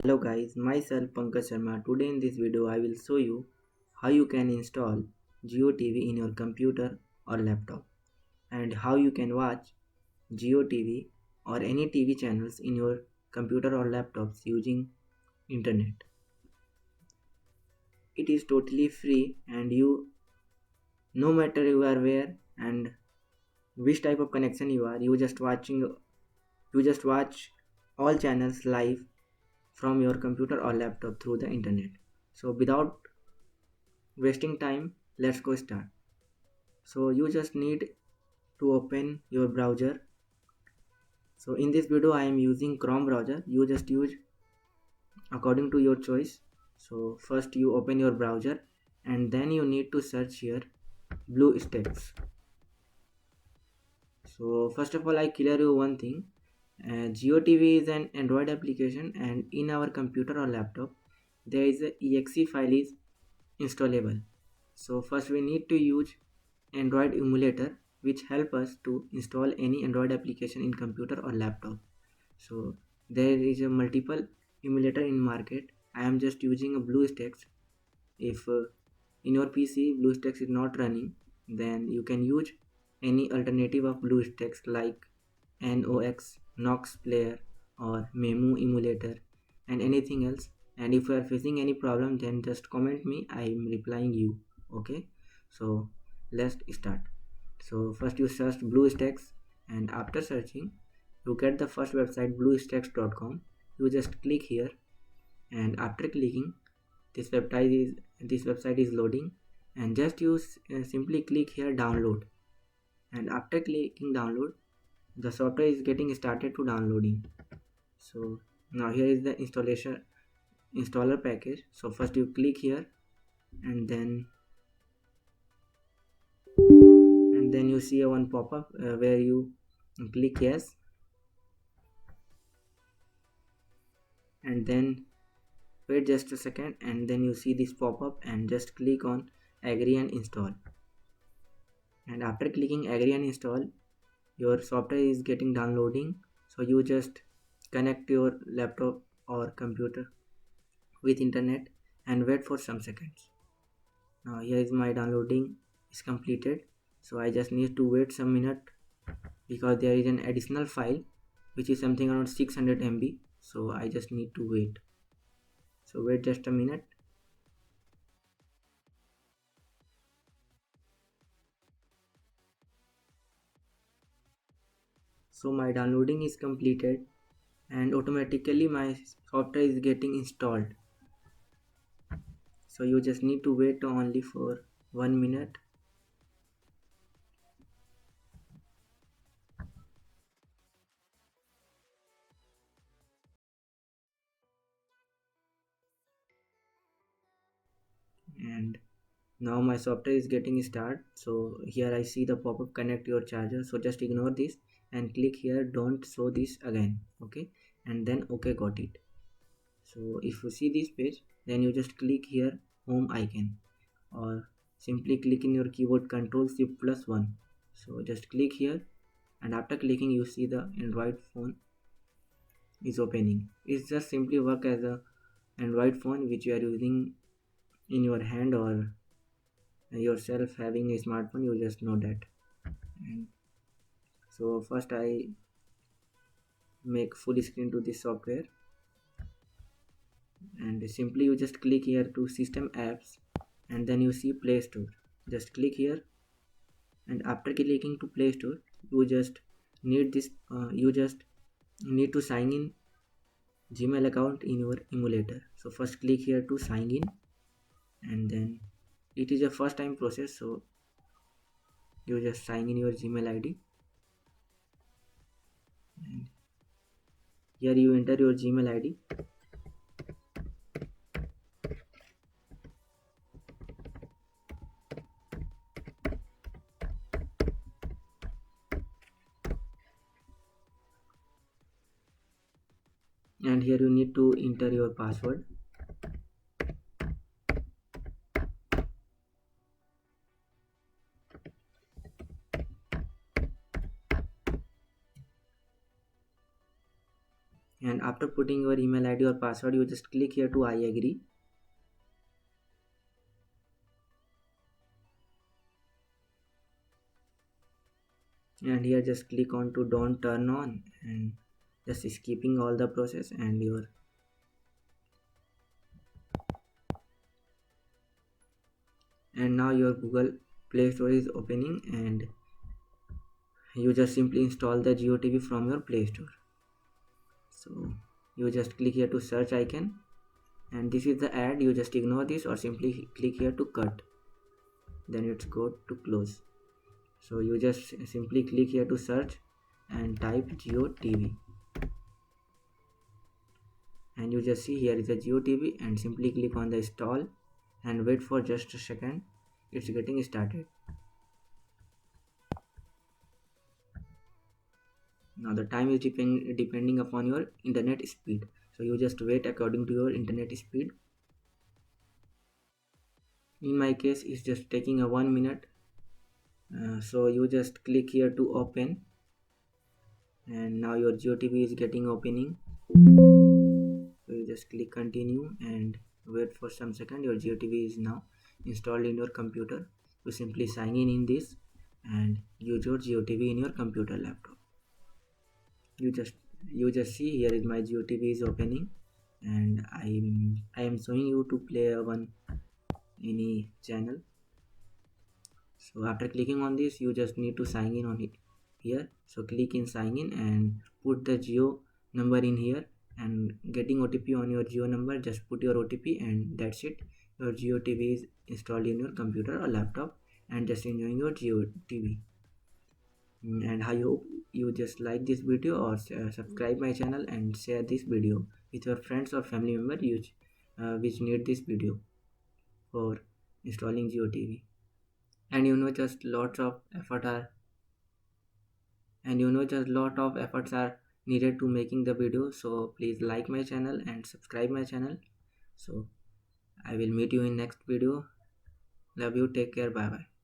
Hello guys, myself Pankaj Sharma. Today in this video I will show you how you can install Jio TV in your computer or laptop and how you can watch Jio TV or any TV channels in your computer or laptops using internet. It is totally free and you no matter you are where and which type of connection you are, you just watch all channels live from your computer or laptop through the internet. So without wasting time, let's go start. So you just need to open your browser. So in this video I am using Chrome browser. You just use according to your choice. So first you open your browser and then you need to search here BlueStacks. So first of all I clear you one thing. JioTV is an Android application and in our computer or laptop there is a exe file is installable. So first we need to use Android emulator which help us to install any Android application in computer or laptop. So there is a multiple emulator in market. I am just using a BlueStacks. If in your PC BlueStacks is not running, then you can use any alternative of BlueStacks like Nox Player or Memu emulator and anything else. And if you are facing any problem, then just comment me. I am replying you. Okay. So let's start. So first you search BlueStacks and after searching you get the first website bluestacks.com. You just click here and after clicking this website is loading and just use simply click here download and after clicking download the software is getting started to downloading. So now here is the installer package. So first you click here and then you see a one pop-up where you click yes and then wait just a second and then you see this pop-up and just click on agree and install. And after clicking agree and install your software is getting downloading. So you just connect your laptop or computer with internet and wait for some seconds. Now here is my downloading is completed. So I just need to wait some minute because there is an additional file which is something around 600 MB. So I just need to wait. So wait just a minute. So my downloading is completed and automatically my software is getting installed. So you just need to wait only for 1 minute. And now my software is getting started. So here I see the pop-up connect your charger. So just ignore this and click here don't show this again. Okay, and then okay, got it. So if you see this page then you just click here home icon or simply click in your keyboard control shift plus 1. So just click here and after clicking you see the Android phone is opening. It's just simply work as a Android phone which you are using in your hand or yourself having a smartphone, you just know that. And so first I make full screen to this software and simply you just click here to system apps and then you see Play Store. Just click here and after clicking to Play Store you just need to sign in Gmail account in your emulator. So first click here to sign in and then it is a first time process, so you just sign in your Gmail ID and here you enter your Gmail ID and here you need to enter your password. And after putting your email ID or password, you just click here to I agree. And here just click on to don't turn on, and just skipping all the process, and now your Google Play Store is opening, and you just simply install the JioTV from your Play Store. So you just click here to search icon, and this is the ad. You just ignore this or simply click here to cut, then it's go to close. So you just simply click here to search and type JioTV, and you just see here is a JioTV, and simply click on the install and wait for just a second. It's getting started. Now the time is depending upon your internet speed, so you just wait according to your internet speed. In my case it's just taking a 1 minute. So you just click here to open, and now your JioTV is getting opening. So you just click continue and wait for some second. Your JioTV is now installed in your computer. You simply sign in this and use your JioTV in your computer laptop. You just see here is my JioTV is opening, and I am showing you to play one any channel. So after clicking on this, you just need to sign in on it here. So click in sign in and put the Jio number in here, and getting OTP on your Jio number, just put your OTP, and that's it. Your Jio TV is installed in your computer or laptop, and just enjoying your Jio TV. And I hope you just like this video, or subscribe my channel and share this video with your friends or family member which need this video for installing Jio TV. And just lots of effort are just lot of efforts are needed to making the video. So please like my channel and subscribe my channel. So I will meet you in next video. Love you, take care, bye bye.